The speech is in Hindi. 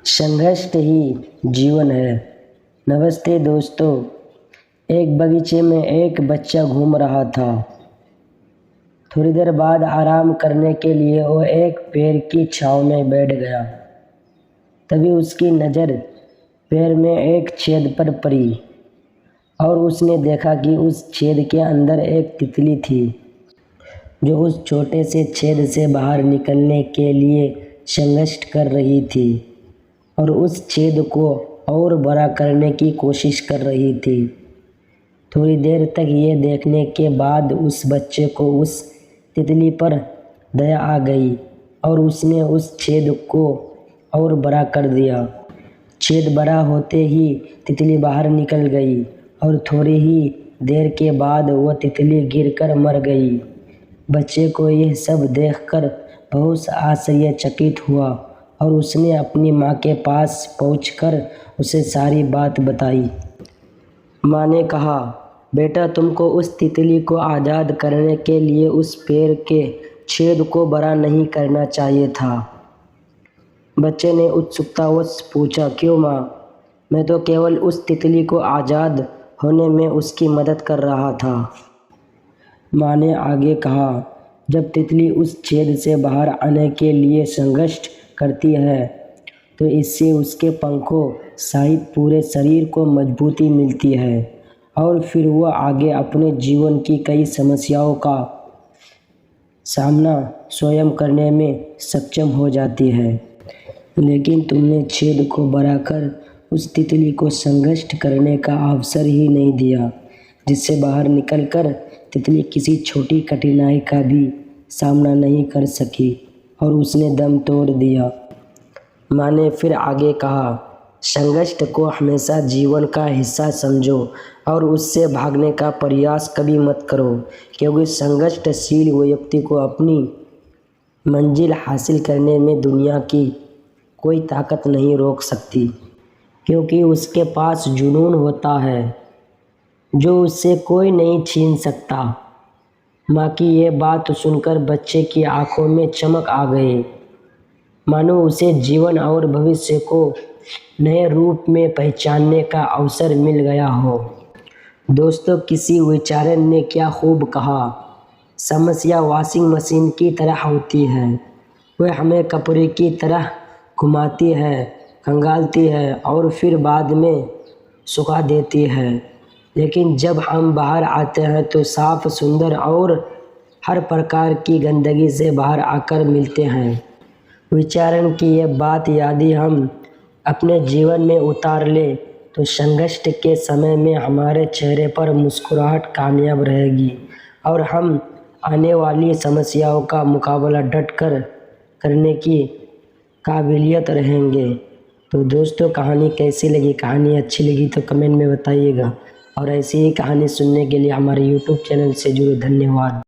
संघर्ष ही जीवन है। नमस्ते दोस्तों, एक बगीचे में एक बच्चा घूम रहा था। थोड़ी देर बाद आराम करने के लिए वो एक पेड़ की छांव में बैठ गया। तभी उसकी नज़र पेड़ में एक छेद पर पड़ी और उसने देखा कि उस छेद के अंदर एक तितली थी जो उस छोटे से छेद से बाहर निकलने के लिए संघर्ष कर रही थी और उस छेद को और बड़ा करने की कोशिश कर रही थी। थोड़ी देर तक ये देखने के बाद उस बच्चे को उस तितली पर दया आ गई और उसने उस छेद को और बड़ा कर दिया। छेद बड़ा होते ही तितली बाहर निकल गई और थोड़ी ही देर के बाद वह तितली गिरकर मर गई। बच्चे को यह सब देखकर बहुत आश्चर्यचकित हुआ और उसने अपनी माँ के पास पहुंचकर उसे सारी बात बताई। माँ ने कहा, बेटा, तुमको उस तितली को आज़ाद करने के लिए उस पेड़ के छेद को बड़ा नहीं करना चाहिए था। बच्चे ने उत्सुकतावश पूछा, क्यों माँ? मैं तो केवल उस तितली को आज़ाद होने में उसकी मदद कर रहा था। माँ ने आगे कहा, जब तितली उस छेद से बाहर आने के लिए संघर्ष करती है तो इससे उसके पंखों सहित पूरे शरीर को मजबूती मिलती है और फिर वह आगे अपने जीवन की कई समस्याओं का सामना स्वयं करने में सक्षम हो जाती है। लेकिन तुमने छेद को बढ़ाकर उस तितली को संघर्ष करने का अवसर ही नहीं दिया, जिससे बाहर निकलकर तितली किसी छोटी कठिनाई का भी सामना नहीं कर सकी और उसने दम तोड़ दिया। माँ ने फिर आगे कहा, संघर्ष को हमेशा जीवन का हिस्सा समझो और उससे भागने का प्रयास कभी मत करो, क्योंकि संघर्षशील व्यक्ति को अपनी मंजिल हासिल करने में दुनिया की कोई ताकत नहीं रोक सकती, क्योंकि उसके पास जुनून होता है जो उससे कोई नहीं छीन सकता। माँ की ये बात सुनकर बच्चे की आंखों में चमक आ गई, मानो उसे जीवन और भविष्य को नए रूप में पहचानने का अवसर मिल गया हो। दोस्तों, किसी विचारक ने क्या खूब कहा, समस्या वॉशिंग मशीन की तरह होती है। वह हमें कपड़े की तरह घुमाती है, खंगालती है और फिर बाद में सुखा देती है। लेकिन जब हम बाहर आते हैं तो साफ, सुंदर और हर प्रकार की गंदगी से बाहर आकर मिलते हैं। विचारण की ये बात यदि हम अपने जीवन में उतार ले तो संघर्ष के समय में हमारे चेहरे पर मुस्कुराहट कामयाब रहेगी और हम आने वाली समस्याओं का मुकाबला डटकर करने की काबिलियत रहेंगे। तो दोस्तों, कहानी कैसी लगी? कहानी अच्छी लगी तो कमेंट में बताइएगा और ऐसी ही कहानी सुनने के लिए हमारे YouTube चैनल से जुड़े। धन्यवाद।